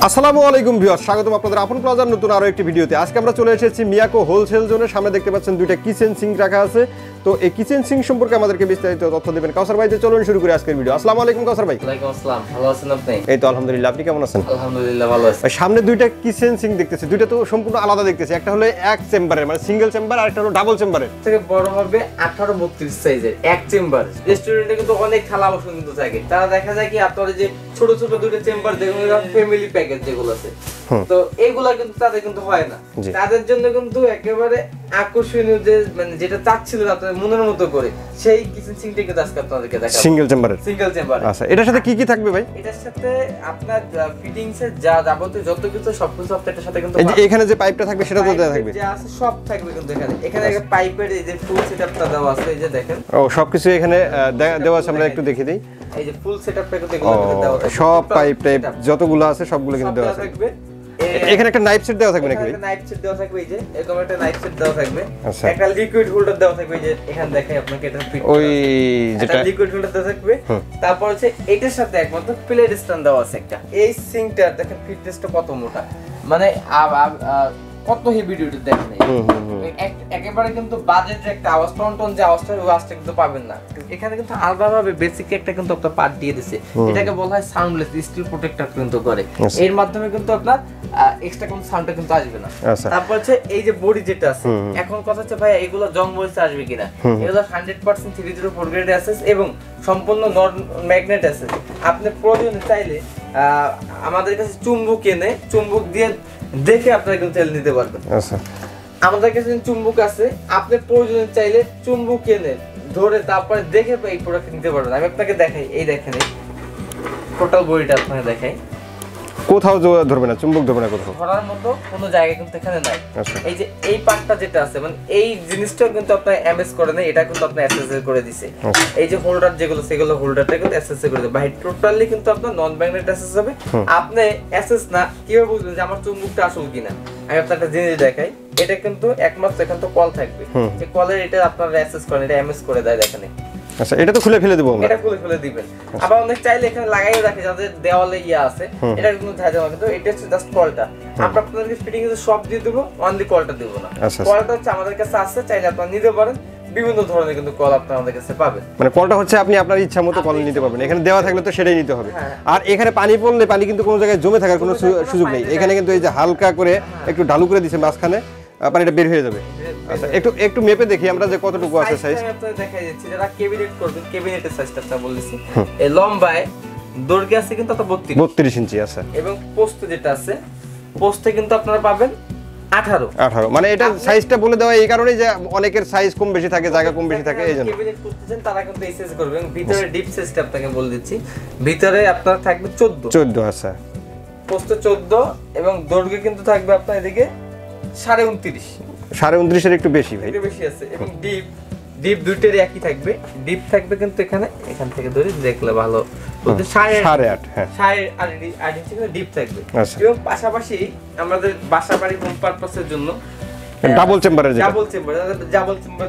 আসসালামু আলাইকুম ভিউয়ার্স, স্বাগতম আপনাদের আপন প্লাজার নতুন আরো একটি ভিডিওতে। আজকে আমরা চলে এসেছি মিয়াকো হোলসেল জোনের সামনে। দেখতে পাচ্ছেন দুইটা কিচেন সিঙ্ক রাখা আছে। তো এই কিচেন সিঙ্ক সম্পর্কে আমাদেরকে বিস্তারিত তথ্য দিবেন কাউসার ভাই। চলুন শুরু করি আজকের ভিডিও। আসসালামু আলাইকুম কাউসার ভাই। ওয়ালাইকুম আসসালাম। ভালো আছেন আপনি? এই তো আলহামদুলিল্লাহ, আপনি কেমন আছেন? আলহামদুলিল্লাহ ভালো আছি। সামনে দুইটা কিচেন সিঙ্ক দেখতেছি, দুইটা তো সম্পূর্ণ আলাদা দেখতেছি। একটা হলো এক চেম্বারের মানে সিঙ্গেল চেম্বার, আর একটা হলো ডাবল চেম্বারের। থেকে বড় হবে 18-32 সাইজের এক চেম্বার। রেস্টুরেন্টে কিন্তু অনেক থালা বাসন কিন্তু থাকে, তারা দেখা যায় কি আপনার যে ছোট ছোট দুটো চেম্বার যেগুলো ফ্যামিলি প্যাকেজ যেগুলো আছে, তো এগুলা কিন্তু তাদের কিন্তু হয় না। তাদের জন্য কিন্তু একেবারে আকর্ষণীয় যে মানে যেটা চাচ্ছিলেন আপনাদের মনের মতো করে সেই কিচেন সিঙ্কটা কিন্তু আজকে আপনাদেরকে দেখাবো। সিঙ্গেল চেম্বারের। Single chamber. আচ্ছা, এটার সাথে কি কি থাকবে ভাই? এটার সাথে আপনার ফিটিংস এর যা যাবতীয় যত কিছু সবকিছু আপনাদের সাথে কিন্তু এখানে যে পাইপটা থাকবে সেটা তো দেওয়া থাকবে। যা আছে সব থাকবে কিন্তু এখানে একটা পাইপের এই যে ফুল সেটআপটা দেওয়া আছে, এই যে দেখেন। ও সবকিছু এখানে দেওয়া আছে, আমরা একটু দেখে দেই। এই যে ফুল সেটআপটা কিন্তু এগুলো দেওয়া আছে, সব পাইপ টাইপ যতগুলো আছে সবগুলো কিন্তু দেওয়া থাকবে। এখানে একটা নাইফ সেট দেওয়া থাকবে নাকি? একটা নাইফ সেট দেওয়া থাকবে, এই যে এরকম একটা নাইফ সেট দেওয়া থাকবে। একটা লিকুইড হোল্ডার দেওয়া থাকবে, এই যে এখানে দেখাই আপনাকে, এটা ফিট ওই যেটা লিকুইড হোল্ডার দেওয়া থাকবে। তারপর হচ্ছে এটার সাথে একমাত্র প্লেট স্ট্যান্ড দেওয়া আছে একটা। এই সিঙ্কটা দেখেন ফিটনেসটা কত মোটা, মানে কত হেভি ডিউটি দেখেন। একেবারে কিন্তু বাজেটের একটা আওয়াজ, টন যে আওয়াজটা ওই আওয়াজটা কিন্তু পাবেন না এখানে। কিন্তু আলাদাভাবে বেসিক একটা কিন্তু আপনার পার্ট দিয়ে দিয়েছে, এটাকে বলা হয় সাউন্ডলেস স্টিল প্রোটেক্টর কিন্তু করে। এর মাধ্যমে কিন্তু আপনার এক্সট্রা কোনো সাউন্ডটা কিন্তু আসবে না। তারপর হচ্ছে এই যে বডি যেটা আছে, এখন কথা হচ্ছে ভাই এগুলো জং মরিচে আসবে কিনা। এগুলো 100% 304 গ্রেড অ্যাসেস এবং সম্পূর্ণ নন ম্যাগনেট অ্যাসেস। আপনি প্রয়োজনে চাইলে আমাদের কাছে চুম্বক এনে চুম্বক দিয়ে দেখে আপনারা কিন্তু তেল নিতে পারবেন। আচ্ছা, আমাদের কাছে চুম্বক আছে, আপনি প্রয়োজনে চাইলে চুম্বক এনে ধরে তারপরে দেখে এই প্রোডাক্ট নিতে পারবেন। আমি আপনাকে দেখাই, এই দেখেন টোটাল বডিটা আপনাকে দেখাই। কোথাও ধরবে না, চুম্বক ধরবে না, কোথাও ধরার মতো কোনো জায়গা কিন্তু এখানে নাই। এই যে এই পার্টটা যেটা আছে, মানে এই জিনিসটাও কিন্তু আপনার এমএস করে না, এটা কিন্তু আপনি এসএসএ করে দিয়েছে। এই যে হোল্ডার যেগুলো সেগুলো হোল্ডারটা কিন্তু এসএসএ করে দেবে। ভাই টোটালি কিন্তু আপনার নন ম্যাগনেট এসএস হবে। আপনি এসএস না কিভাবে বুঝবেন যে আমার চুম্বকটা আসল কিনা? আমি আপনাকে একটা জিনিস দেখাই, এটা কিন্তু একমাত্র এখানে তো কল থাকবে, যে কলের এটা আপনারা এসএস করেন, এটা এমএস করে দেয় দেখেন। আচ্ছা, এটা তো খুলে ফেলে দেব আমরা। এটা খুলে দিবেন। আবার অনেক চাইলে এখানে লাগাইও রাখে, যাদের দেওয়ালে ইয়া আছে, এটা কিন্তু ঝাঁঝা হবে। তো এটা হচ্ছে জাস্ট কলটা। আমরা আপনাদেরকে ফিটিং এর সব দিয়ে দেব, অনলি কলটা দেব না। কলটা হচ্ছে আমাদের কাছে আছে, চাইলে আপনারা নিতে পারেন। বিভিন্ন ধরনের কিন্তু কল আপনারা আমাদের কাছে পাবেন। মানে কলটা হচ্ছে আপনি আপনার ইচ্ছা মতো কল নিতে পারবেন। এখানে দেওয়া থাকলে তো সেটাই নিতে হবে। আর এখানে পানি পড়লে পানি কিন্তু কোনো জায়গায় জমে থাকার কোনো সুযোগ নেই। এখানে কিন্তু এই যে হালকা করে একটু ঢালু করে দিয়েছে মাঝখানে, পানিটা বের হয়ে যাবে। আচ্ছা, একটু মেপে দেখি আমরা যে কতটুকু আছে সাইজ। আমি আপনাদের দেখাই দিচ্ছি, যারা ক্যাবিনেট করবেন ক্যাবিনেটের সাইজটা আপনারা বলেছি। এই লম্বায় দৈর্ঘ্য আছে কিন্তু 32 ইঞ্চি আছে, এবং পোস্ত যেটা আছে পোস্তে কিন্তু আপনারা পাবেন 18। মানে এটা সাইজটা বলে দেওয়া এই কারণেই যে অনেকের সাইজ কম বেশি থাকে, জায়গা কম বেশি থাকে, এইজন্য ক্যাবিনেট করতেছেন তারা কিন্তু এই সাইজ করবেন। ভিতরে ডিপ সাইজটা আপনাকে বলে দিচ্ছি, ভিতরে আপনার থাকবে 14 আছে, পোস্ত 14 এবং দৈর্ঘ্য কিন্তু থাকবে আপনার এদিকে 29.5। 29.5 এর একটু বেশি ভাই, একটু বেশি আছে। এবং ডিপ দুইটারই একই থাকবে। ডিপ থাকবে কিন্তু এখান থেকে ধরে দেখলে ভালো বলতে 8.5। হ্যাঁ, 8.5 ইঞ্চি করে ডিপ থাকবে। এবং পাশাপাশি আমাদের বাসা বাড়ি হোম পারপাসের জন্য ডাবল চেম্বার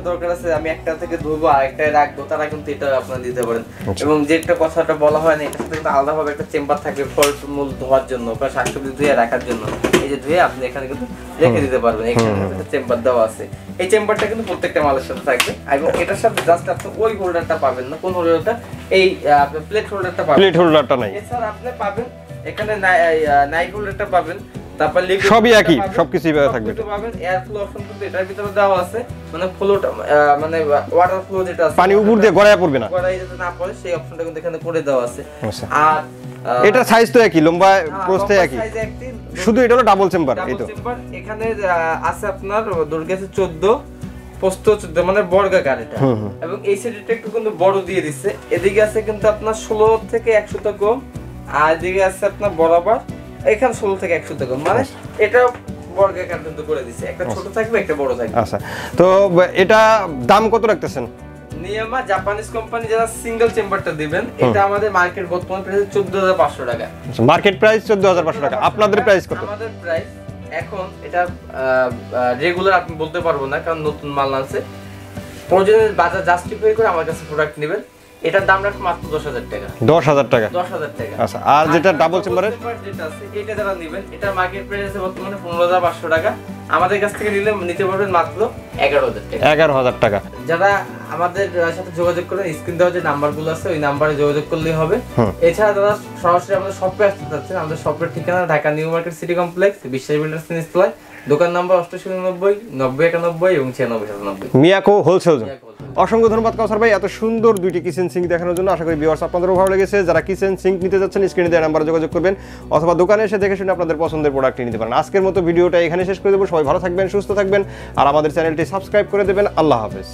দরকার আছে, আমি একটা থেকে ধুবো আর একটা রাখবো, তারা কিন্তু এটা আপনারা দিতে পারেন। এবং যেটা কথাটা বলা হয় না, এটা সাথে কিন্তু আলাদাভাবে একটা চেম্বার থাকবে ফল মূল ধোয়ার জন্য বা শাকসবজি ধুয়ে রাখার জন্য। এই যে ধুয়ে আপনি এখানে কিন্তু রেখে দিতে পারবেন। এখানে একটা চেম্বার দেওয়া আছে, এই চেম্বারটা কিন্তু প্রত্যেকটা মালের সাথে থাকবে। এবং এটার সাথে জাস্ট আপনি ওই হোল্ডারটা পাবেন না, কোন হোল্ডারটা, এই আপনি প্লেট হোল্ডারটা পাবেন। প্লেট হোল্ডারটা নাই, এছাড়া আপনি পাবেন এখানে নাইফ হোল্ডারটা পাবেন। তারপর সবই একই, সবকিছুই থাকবে। পাবেন এয়ার ফ্লো অপশন কিন্তু এটার ভিতরে দেওয়া আছে, মানে ফ্লোটা মানে ওয়াটার ফ্লো যেটা আছে, পানি উপর দিয়ে গড়ায় পড়বে না, গড়ায় যেতে না পড়ে সেই অপশনটা কিন্তু এখানে করে দেওয়া আছে। আর এটা সাইজ তো একই, লম্বা প্রস্থে একই, শুধু এটা হলো ডাবল চেম্বার। এই তো এখানে আছে আপনার দৈর্ঘ্য আছে 14, প্রস্থ 14, মানে বর্গাকার এটা। এবং এই সাইডটা একটু কিন্তু বড় দিয়ে দিচ্ছে। এদিকে আছে কিন্তু আপনার 16 থেকে 100 টা কম, আর এদিকে আছে আপনার বরাবর এখানে 16 থেকে 100 টা কম, মানে এটা বর্গাকার কিন্তু করে দিচ্ছে। একটা ছোট থাকবে একটা বড় থাকবে। আচ্ছা, তো এটা দাম কত রাখতেছেন? নিয়ামা জাপানিজ কোম্পানি যারা সিঙ্গেল চেম্বারটা দিবেন, এটা আমাদের মার্কেট বর্তমান প্রাইস 14500 টাকা। মার্কেট প্রাইস 14500 টাকা, আপনাদের প্রাইস কত? আমাদের প্রাইস এখন এটা রেগুলার আপনি বলতে পারবো না, কারণ নতুন মাল আছে। প্রয়োজনে বাজার জাস্টিফাই করে আমার কাছে প্রোডাক্ট নেবেন, এটার দাম রাখবো মাত্র 10,000 টাকা। 10,000 টাকা। 10,000 টাকা। আচ্ছা, আর যেটা ডাবল চেম্বারের যেটা আছে এটা যারা নেবেন, এটা মার্কেট প্রাইস আছে বর্তমানে 15,500 টাকা। আমাদের কাছ থেকে নিতে পারবেন মাত্র 11,000 টাকা। 11,000 টাকা। যারা আমাদের সাথে যোগাযোগ করেন, স্ক্রিন দেওয়া যে নাম্বারগুলো আছে ওই নাম্বারে যোগাযোগ করলেই হবে। এছাড়া যারা সরাসরি আমাদের শপে আসতে চাচ্ছেন, আমাদের শপের ঠিকানা Dhaka new market city complex, বিশ্বাস বিল্ডার্স নিচতলায়, দোকান নাম্বার 8890 9091 এবং 9697। মিয়াকো হোলসেল। অসংখ্য ধন্যবাদ কাউসার ভাই এত সুন্দর দুইটি কিচেন সিঙ্ক দেখানোর জন্য। আশা করি ভিউয়ার্স আপনাদেরও ভালো লেগেছে। যারা কিচেন সিঙ্ক নিতে যাচ্ছেন স্ক্রিনে দেওয়া নাম্বারে যোগাযোগ করবেন অথবা দোকানে এসে দেখে শুনে আপনাদের পছন্দের প্রোডাক্টটি নিতে পারেন। আজকের মতো ভিডিওটা এখানে শেষ করে দেবো। সবাই ভালো থাকবেন, সুস্থ থাকবেন আর আমাদের চ্যানেলটি সাবস্ক্রাইব করে দেবেন। আল্লাহ হাফেজ।